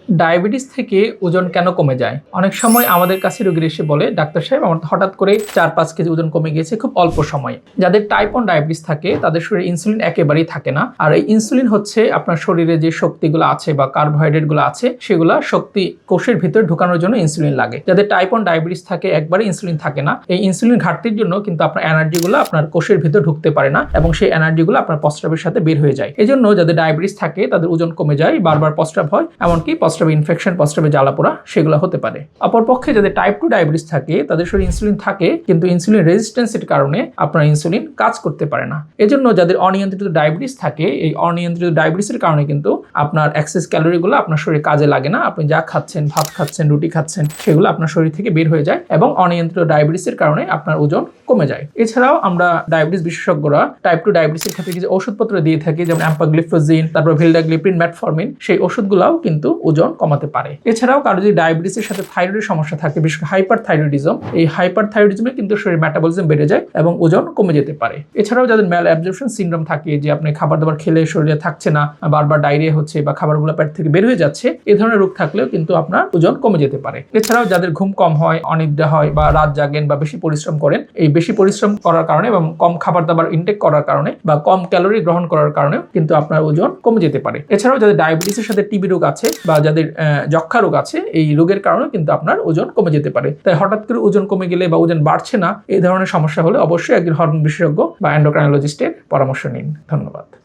Diabetes থেকে ওজন কেন কমে যায়? অনেক সময় আমাদের কাছে রোগীর এসে বলে, ডাক্তার সাহেব আমার হঠাৎ করে 4-5 কেজি ওজন কমে গিয়েছে খুব অল্প সময়ে। যাদের টাইপ 1 ডায়াবেটিস থাকে তাদের শরীরে ইনসুলিন একেবারেই থাকে না। আর এই ইনসুলিন হচ্ছে আপনার শরীরে যে শক্তিগুলো আছে বা কার্বোহাইড্রেটগুলো আছে সেগুলো শক্তি কোষের ভিতরে ঢোকানোর জন্য ইনসুলিন লাগে। যাদের টাইপ 1 ডায়াবেটিস থাকে একবারে ইনসুলিন থাকে না। এই ইনসুলিন ঘাটতির জন্য কিন্তু আপনার এনার্জিগুলো আপনার কোষের ভিতরে ঢুকতে পারে না এবং সেই এনার্জিগুলো আপনার প্রস্রাবের সাথে বের হয়ে যায়। এজন্য যাদের ডায়াবেটিস থাকে তাদের ওজন কমে যায়, বারবার প্রস্রাব হয়, এমনকি প্রস্রাবে ইনফেকশন, প্রস্রাবে জ্বালাপোড়া সেগুলো হতে পারে। অপরপক্ষে যাদের টাইপ 2 ডায়াবেটিস থাকে তাদের শরীরে ইনসুলিন থাকে কিন্তু ইনসুলিন রেজিস্ট্যান্সের কারণে আপনার ইনসুলিন কাজ করতে পারে না। এজন্য যাদের অনিয়ন্ত্রিত ডায়াবেটিস থাকে এই অনিয়ন্ত্রিত ডায়াবেটিসের কারণে কিন্তু আপনার এক্সেস ক্যালোরিগুলো আপনার শরীরে কাজে লাগে না। আপনি যা খাচ্ছেন, ভাত খাচ্ছেন, রুটি খাচ্ছেন, সেগুলো আপনার শরীর থেকে বের হয়ে যায় এবং অনিয়ন্ত্রিত ডায়াবেটিসের কারণে আপনার ওজন কমে যায়। এছাড়াও আমরা ডায়াবেটিস বিশেষজ্ঞরা টাইপ 2 ডায়াবেটিসের ক্ষেত্রে কিছু ওষুধপত্র দিয়ে থাকি, যেমন অ্যাম্পাগ্লিফোজিন, তারপর ভিলডাগ্লিপিন, মেটফরমিন। সেই ওষুধগুলোও কিন্তু ওজন কমাতে পারে। এছাড়াও কারো যদি ডায়াবেটিসের সাথে থাইরয়েডের সমস্যা থাকে, বিশেষ করে হাইপারথাইরয়েডিজম, এই হাইপারথাইরয়েডিজমে কিন্তু শরীর মেটাবলিজম বেড়ে যায় এবং ওজন কমে যেতে পারে। এছাড়াও যাদের ম্যাল অ্যাবজর্পশন সিনড্রোম থাকে, যে আপনি খাবার দাবার খেলে শরীরে থাকছে না, বারবার ডায়রিয়া হচ্ছে বা খাবারগুলো পেট থেকে বের হয়ে যাচ্ছে, এই ধরনের রোগ থাকলেও কিন্তু আপনার ওজন কমে যেতে পারে। এছাড়াও যাদের ঘুম কম হয়, অনিদ্রা হয় বা রাত জাগেন বা বেশি পরিশ্রম করেন, এই বেশি পরিশ্রম করার কারণে এবং কম খাবার দাবার ইনটেক করার কারণে বা কম ক্যালোরি গ্রহণ করার কারণেও কিন্তু আপনার ওজন কমে যেতে পারে। এছাড়াও যাদের ডায়াবেটিসের সাথে টিবি রোগ আছে বা যাদের যক্ষা রোগ আছে, এই রোগের কারণে কিন্তু আপনার ওজন কমে যেতে পারে। তাই হঠাৎ করে ওজন কমে গেলে বা ওজন বাড়ছে না, এই ধরনের সমস্যা হলে অবশ্যই একজন হরমোন বিশেষজ্ঞ বা এন্ডোক্রাইনোলজিস্টের পরামর্শ নিন। ধন্যবাদ।